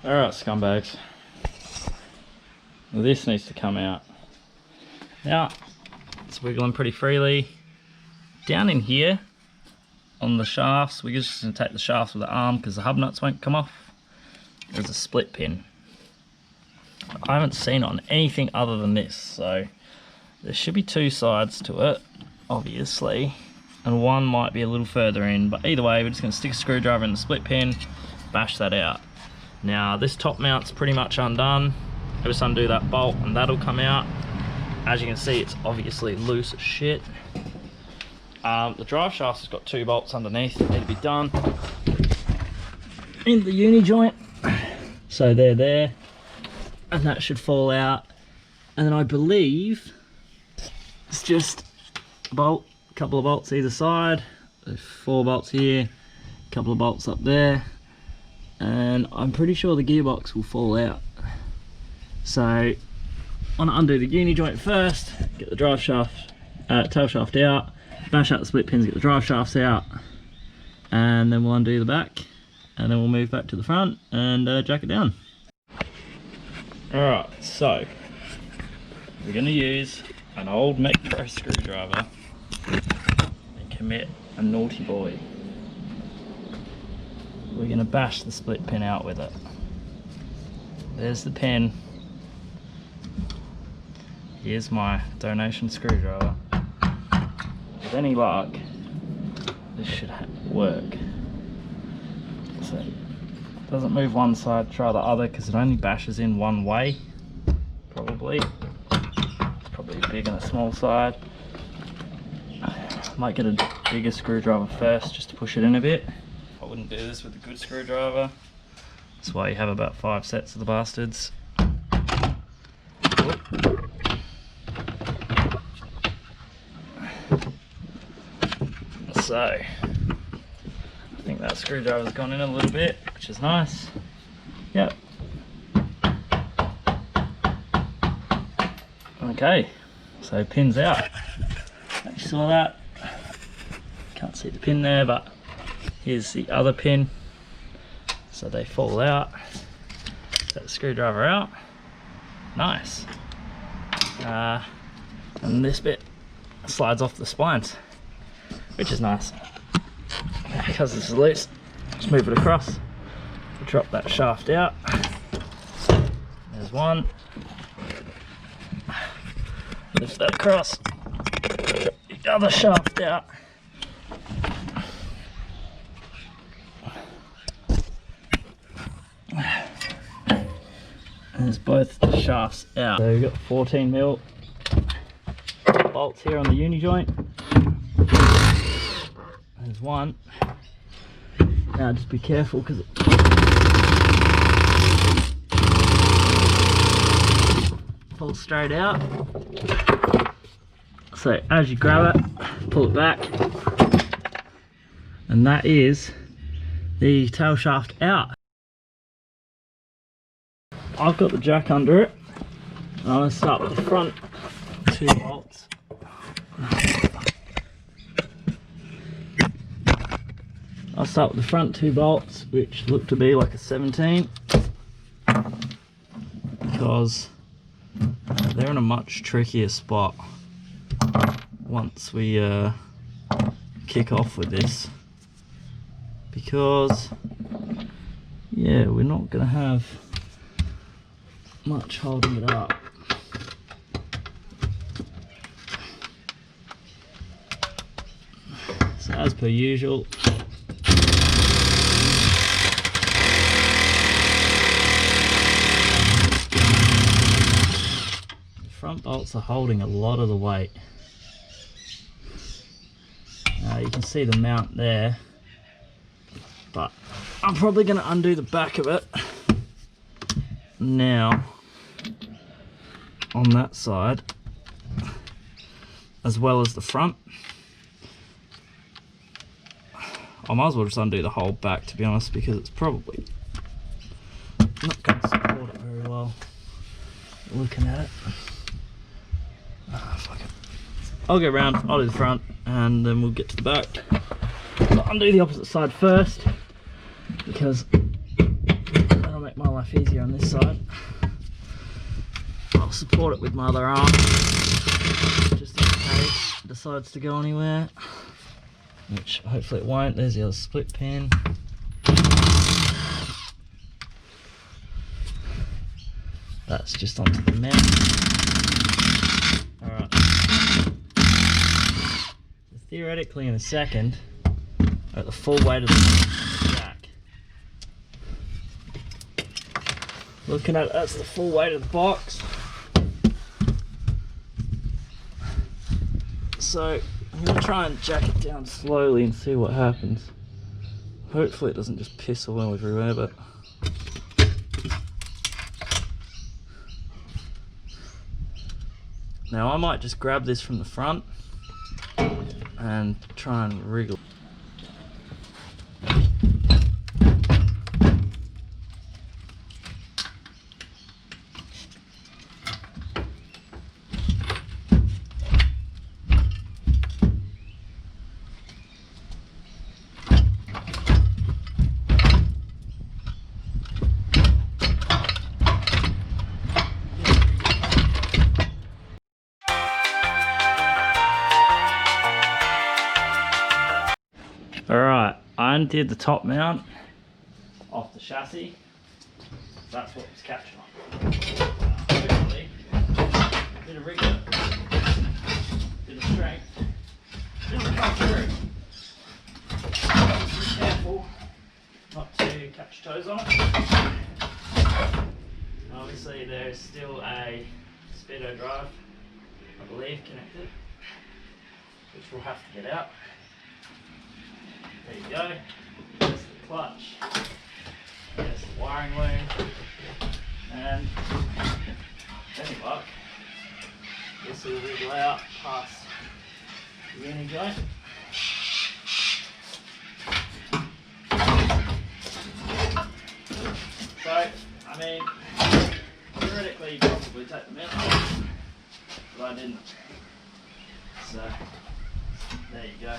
Alright, scumbags. This needs to come out. Now, it's wiggling pretty freely. Down in here, on the shafts, we're just going to take the shafts with the arm because the hub nuts won't come off. There's a split pin. I haven't seen it on anything other than this, so there should be two sides to it, obviously, and one might be a little further in, but either way, we're just going to stick a screwdriver in the split pin, bash that out. Now, this top mount's pretty much undone. I just undo that bolt and that'll come out. As you can see, it's obviously loose as shit. The drive shaft has got two bolts underneath that need to be done in the uni joint. So they're there, and that should fall out. And then I believe it's just a bolt, a couple of bolts either side. There's 4 bolts here, a couple of bolts up there, and I'm pretty sure the gearbox will fall out. So I want to undo the uni joint first, get the drive shaft, tail shaft out, bash out the split pins, get the drive shafts out, and then we'll undo the back, and then we'll move back to the front and jack it down. Alright, so we're going to use an old Mech Pro screwdriver and commit a naughty boy. We're going to bash the split pin out with it. There's the pin. Here's my donation screwdriver. With any luck, this should work. So it doesn't move one side, try the other, because it only bashes in one way, probably. It's probably a big and a small side. Might get a bigger screwdriver first just to push it in a bit. I wouldn't do this with a good screwdriver. That's why you have about 5 sets of the bastards. So, I think that screwdriver's gone in a little bit, which is nice. Yep. Okay, so pin's out. You saw that? Can't see the pin there, but here's the other pin. So they fall out. Get the screwdriver out. Nice. And this bit slides off the splines, which is nice. Because this is loose, just move it across, drop that shaft out. There's one. Lift that across, drop the other shaft out. And there's both the shafts out. So we've got 14mm bolts here on the uni joint. There's one. Now just be careful because it falls straight out. So as you grab it, pull it back, and that is the tail shaft out. I've got the jack under it, and I'm going to start with the front 2 bolts. I'll start with the front 2 bolts, which look to be like a 17, because they're in a much trickier spot once we kick off with this, because yeah, we're not going to have much holding it up. So as per usual, front bolts are holding a lot of the weight. Now you can see the mount there, but I'm probably going to undo the back of it now on that side, as well as the front. I might as well just undo the whole back, to be honest, because it's probably not going to support it very well looking at it. Fuck it. I'll go round, I'll do the front, and then we'll get to the back. So undo the opposite side first, because That'll make my life easier on this side. I'll support it with my other arm, just in case it decides to go anywhere, which hopefully it won't. There's the other split pin. That's just onto the mount. Alright. So theoretically in a second, at the full weight of the jack. Looking at it, that's the full weight of the box. So I'm going to try and jack it down slowly and see what happens. Hopefully it doesn't just piss all everywhere, but now I might just grab this from the front and try and wriggle. Alright, I undid the top mount off the chassis. That's what was catching on. Hopefully, a bit of rigor, a bit of strength, it'll come through. Just be careful not to catch toes on it. Obviously there's still a speedo drive, I believe, connected, which we'll have to get out. There you go, there's the clutch, there's the wiring loom, and any luck, this will wriggle out past the unit joint. So, I mean, theoretically you could probably take the mount off, but I didn't. So, there you go.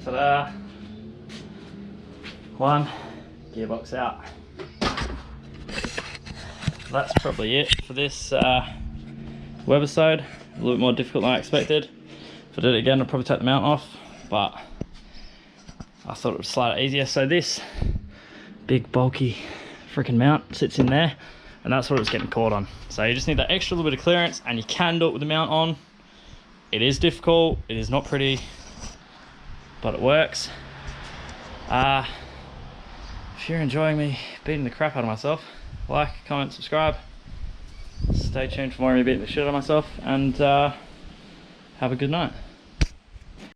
Ta-da! One, gearbox out. That's probably it for this webisode. A little bit more difficult than I expected. If I did it again, I'd probably take the mount off, but I thought it would slide it easier. So this big bulky freaking mount sits in there, and that's what it was getting caught on. So you just need that extra little bit of clearance, and you can do it with the mount on. It is difficult, it is not pretty, but it works. If you're enjoying me beating the crap out of myself, like, comment, subscribe. Stay tuned for more of me beating the shit out of myself, and have a good night.